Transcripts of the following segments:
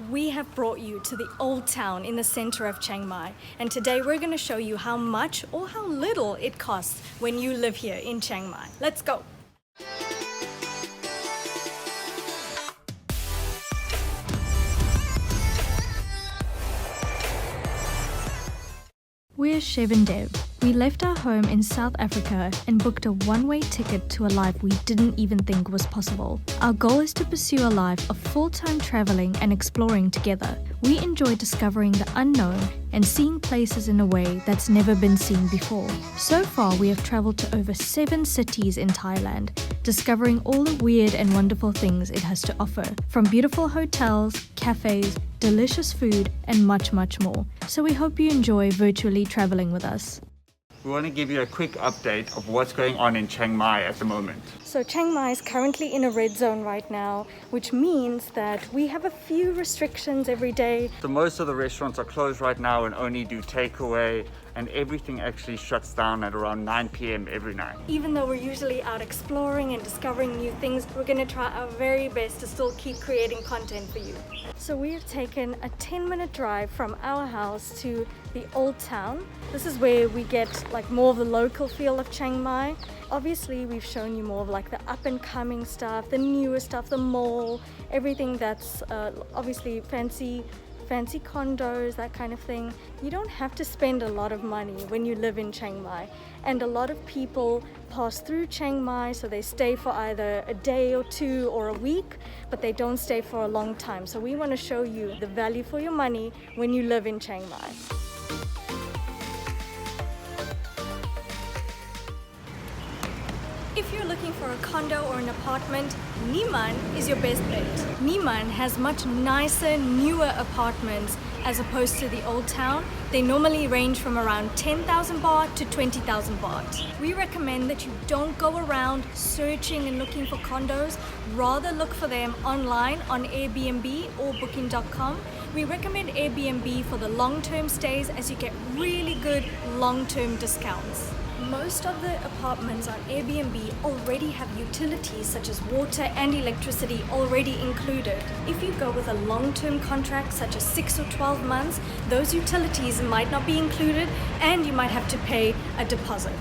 We have brought you to the old town in the center of Chiang Mai, and today we're going to show you how much or how little it costs when you live here in Chiang Mai. Let's go! We're Shiv and Dev. We left our home in South Africa and booked a one-way ticket to a life we didn't even think was possible. Our goal is to pursue a life of full-time traveling and exploring together. We enjoy discovering the unknown and seeing places in a way that's never been seen before. So far, we have traveled to over 7 cities in Thailand, discovering all the weird and wonderful things it has to offer, from beautiful hotels, cafes, delicious food, and much, much more. So we hope you enjoy virtually traveling with us. We want to give you a quick update of what's going on in Chiang Mai at the moment. So Chiang Mai is currently in a red zone right now, which means that we have a few restrictions every day. So most of the restaurants are closed right now and only do takeaway, and everything actually shuts down at around 9 p.m. every night. Even though we're usually out exploring and discovering new things, we're going to try our very best to still keep creating content for you. So we have taken a 10-minute drive from our house to the old town. This is where we get like more of the local feel of Chiang Mai. Obviously, we've shown you more of like the up-and-coming stuff, the newer stuff, the mall, everything that's obviously fancy condos, that kind of thing. You don't have to spend a lot of money when you live in Chiang Mai, and a lot of people pass through Chiang Mai, so they stay for either a day or two or a week, but they don't stay for a long time. So we want to show you the value for your money when you live in Chiang Mai. If you're looking for a condo or an apartment, Nimman is your best bet. Nimman has much nicer, newer apartments as opposed to the old town. They normally range from around 10,000 baht to 20,000 baht. We recommend that you don't go around searching and looking for condos. Rather look for them online on Airbnb or Booking.com. We recommend Airbnb for the long-term stays as you get really good long-term discounts. Most of the apartments on Airbnb already have utilities such as water and electricity already included. If you go with a long-term contract such as 6 or 12 months, those utilities might not be included and you might have to pay a deposit.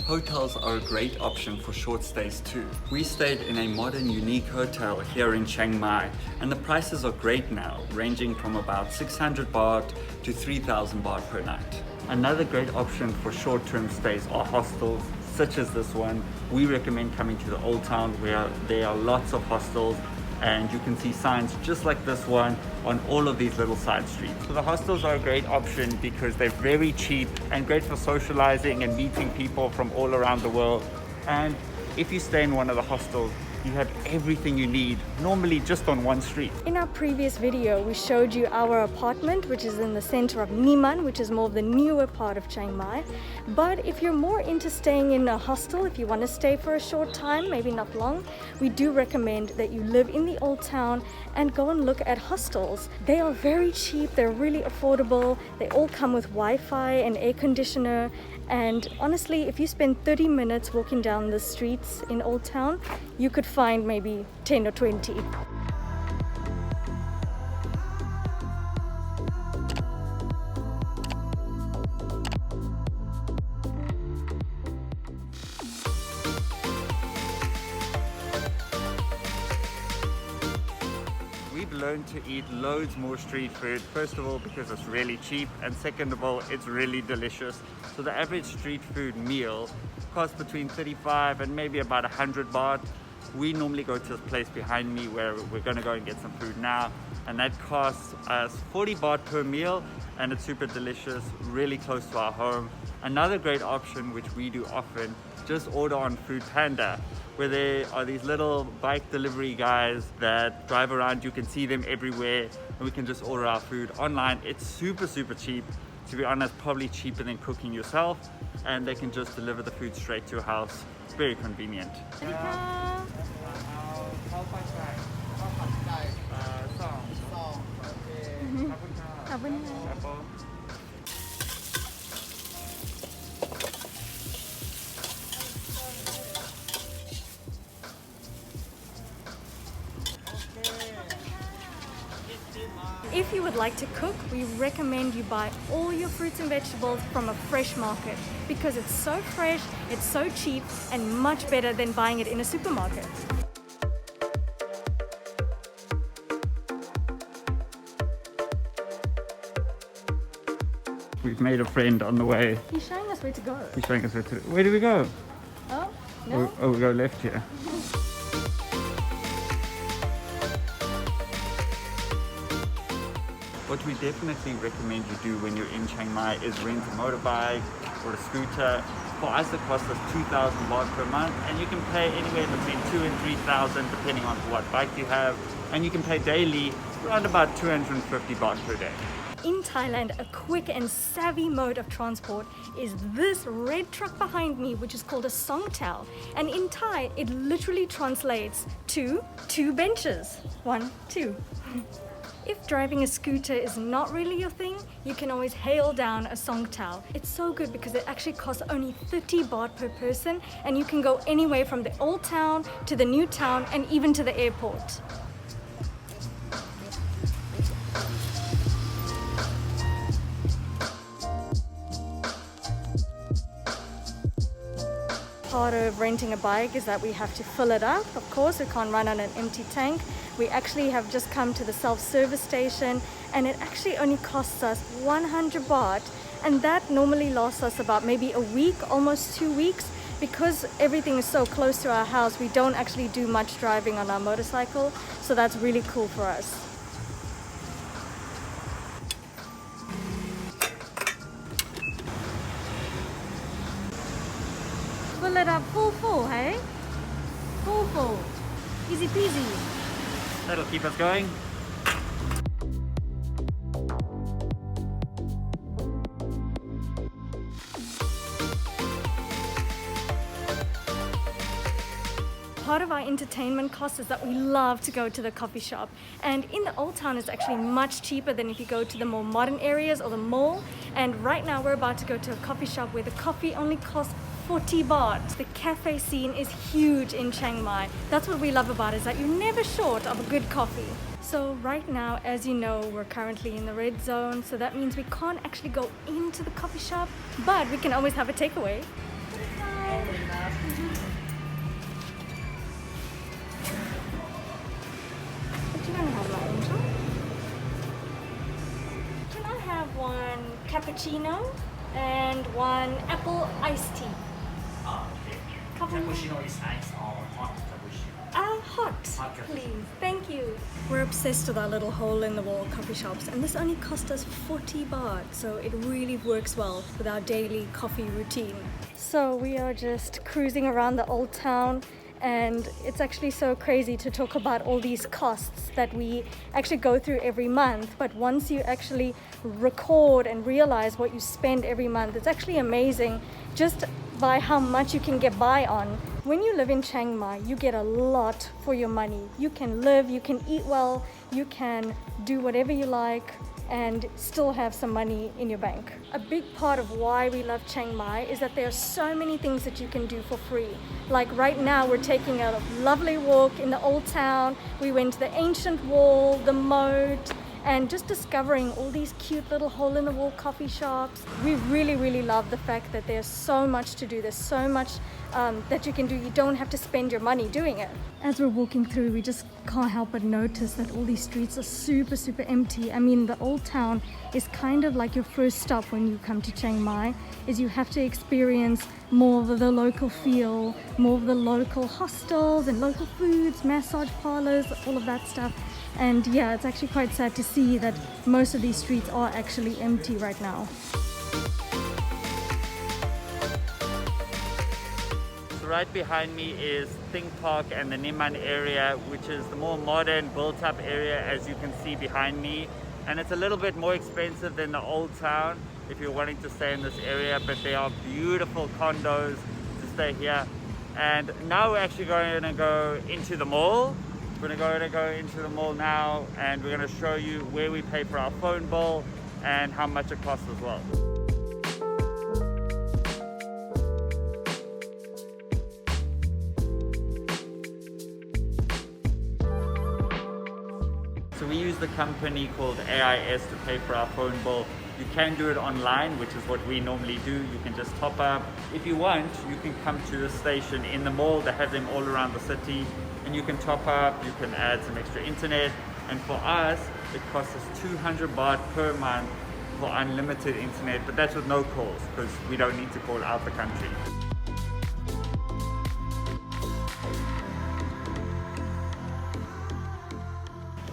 Hotels are a great option for short stays too. We stayed in a modern, unique hotel here in Chiang Mai, and the prices are great now, ranging from about 600 baht to 3,000 baht per night. Another great option for short-term stays are hostels, such as this one. We recommend coming to the old town where there are lots of hostels, and you can see signs just like this one on all of these little side streets. So the hostels are a great option because they're very cheap and great for socializing and meeting people from all around the world. And if you stay in one of the hostels, you have everything you need, normally just on one street. In our previous video, we showed you our apartment, which is in the center of Nimman, which is more of the newer part of Chiang Mai. But if you're more into staying in a hostel, if you want to stay for a short time, maybe not long, we do recommend that you live in the old town and go and look at hostels. They are very cheap, they're really affordable, they all come with Wi-Fi and air conditioner. And honestly, if you spend 30 minutes walking down the streets in Old Town, you could find maybe 10 or 20. We've learned to eat loads more street food, first of all because it's really cheap, and second of all it's really delicious. So the average street food meal costs between 35 and maybe about 100 baht. We normally go to this place behind me where we're going to go and get some food now, and that costs us 40 baht per meal, and it's super delicious, really close to our home. Another great option which we do often, just order on Food Panda, where there are these little bike delivery guys that drive around. You can see them everywhere, and we can just order our food online. It's super cheap, to be honest, probably cheaper than cooking yourself, and they can just deliver the food straight to your house. It's very convenient. If you would like to cook, we recommend you buy all your fruits and vegetables from a fresh market because it's so fresh, it's so cheap, and much better than buying it in a supermarket. We've made a friend on the way. He's showing us where to go. He's showing us where to... Where do we go? Oh, no. Oh, we go left here. What we definitely recommend you do when you're in Chiang Mai is rent a motorbike or a scooter. For us, it costs us 2,000 baht per month, and you can pay anywhere between 2,000 and 3,000 depending on what bike you have. And you can pay daily around about 250 baht per day. In Thailand, a quick and savvy mode of transport is this red truck behind me, which is called a songtao. And in Thai, it literally translates to 2 benches. 1, 2. If driving a scooter is not really your thing, you can always hail down a songtao. It's so good because it actually costs only 30 baht per person, and you can go anywhere from the old town to the new town and even to the airport. Part of renting a bike is that we have to fill it up. Of course, we can't run on an empty tank. We actually have just come to the self-service station, and it actually only costs us 100 baht, and that normally lasts us about maybe a week, almost 2 weeks. Because everything is so close to our house, we don't actually do much driving on our motorcycle, so that's really cool for us. Fill it up full, hey? Full. Easy peasy. That'll keep us going. Part of our entertainment cost is that we love to go to the coffee shop, and in the old town it's actually much cheaper than if you go to the more modern areas or the mall. And right now we're about to go to a coffee shop where the coffee only costs 40 baht. The cafe scene is huge in Chiang Mai. That's what we love about it, is that you're never short of a good coffee. So right now, as you know, we're currently in the red zone, so that means we can't actually go into the coffee shop, but we can always have a takeaway. Can I have one cappuccino and one apple iced tea? Cappuccino is ice or hot cappuccino? Hot, please. Thank you. We're obsessed with our little hole-in-the-wall coffee shops, and this only cost us 40 baht, so it really works well with our daily coffee routine. So we are just cruising around the old town, and it's actually so crazy to talk about all these costs that we actually go through every month. But once you actually record and realize what you spend every month, it's actually amazing just by how much you can get by on. When you live in Chiang Mai, you get a lot for your money. You can live, you can eat well, you can do whatever you like and still have some money in your bank. A big part of why we love Chiang Mai is that there are so many things that you can do for free. Like right now, we're taking a lovely walk in the old town. We went to the ancient wall, the moat, and just discovering all these cute little hole-in-the-wall coffee shops. We really love the fact that there's so much to do. There's so much that you can do. You don't have to spend your money doing it. As we're walking through, we just can't help but notice that all these streets are super empty. I mean, the old town is kind of like your first stop when you come to Chiang Mai, is you have to experience more of the local feel, more of the local hostels and local foods, massage parlors, all of that stuff. And yeah, it's actually quite sad to see that most of these streets are actually empty right now. So right behind me is Think Park and the Nimman area, which is the more modern built up area, as you can see behind me. And it's a little bit more expensive than the old town if you're wanting to stay in this area, but they are beautiful condos to stay here. And now we're actually going to go into the mall. We're going to go into the mall now, and we're going to show you where we pay for our phone bill and how much it costs as well. So we use the company called AIS to pay for our phone bill. You can do it online, which is what we normally do. You can just top up. If you want, you can come to the station in the mall. They have them all around the city, and you can top up, you can add some extra internet. And for us, it costs us 200 baht per month for unlimited internet, but that's with no calls because we don't need to call out the country.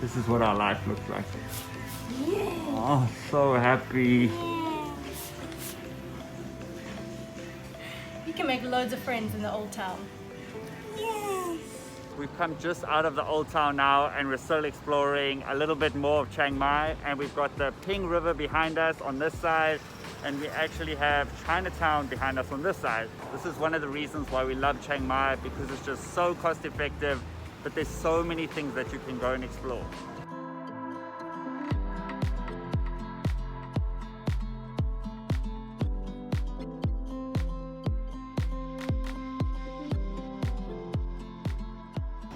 This is what our life looks like. Yeah. Oh, so happy. You can make loads of friends in the old town. Yes. We've come just out of the old town now and we're still exploring a little bit more of Chiang Mai, and we've got the Ping River behind us on this side, and we actually have Chinatown behind us on this side. This is one of the reasons why we love Chiang Mai, because it's just so cost effective, but there's so many things that you can go and explore.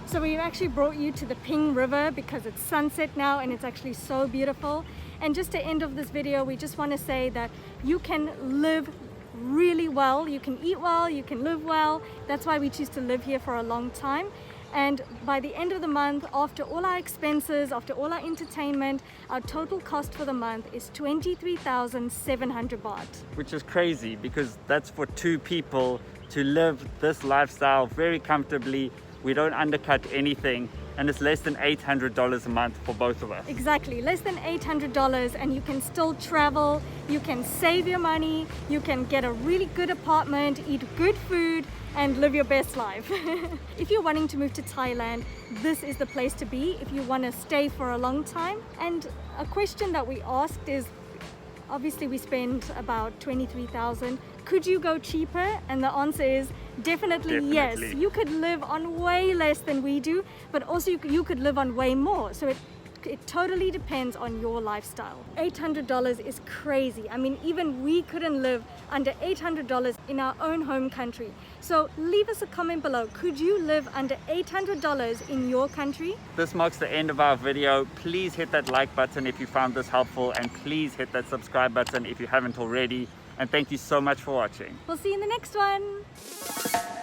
So we actually brought you to the Ping River because it's sunset now and it's actually so beautiful. And just to end of this video, we just want to say that you can live really well, you can eat well, you can live well. That's why we choose to live here for a long time. And by the end of the month, after all our expenses, after all our entertainment, our total cost for the month is 23,700 baht. Which is crazy because that's for two people to live this lifestyle very comfortably. We don't undercut anything, and it's less than $800 a month for both of us. Exactly, less than $800, and you can still travel, you can save your money, you can get a really good apartment, eat good food, and live your best life. If you're wanting to move to Thailand, this is the place to be if you want to stay for a long time. And a question that we asked is, obviously we spend about 23,000. Could you go cheaper? And the answer is definitely yes. You could live on way less than we do, but also you could live on way more. So it totally depends on your lifestyle. $800 is crazy. I mean, even we couldn't live under $800 in our own home country. So leave us a comment below. Could you live under $800 in your country? This marks the end of our video. Please hit that like button if you found this helpful, and please hit that subscribe button if you haven't already. And thank you so much for watching. We'll see you in the next one.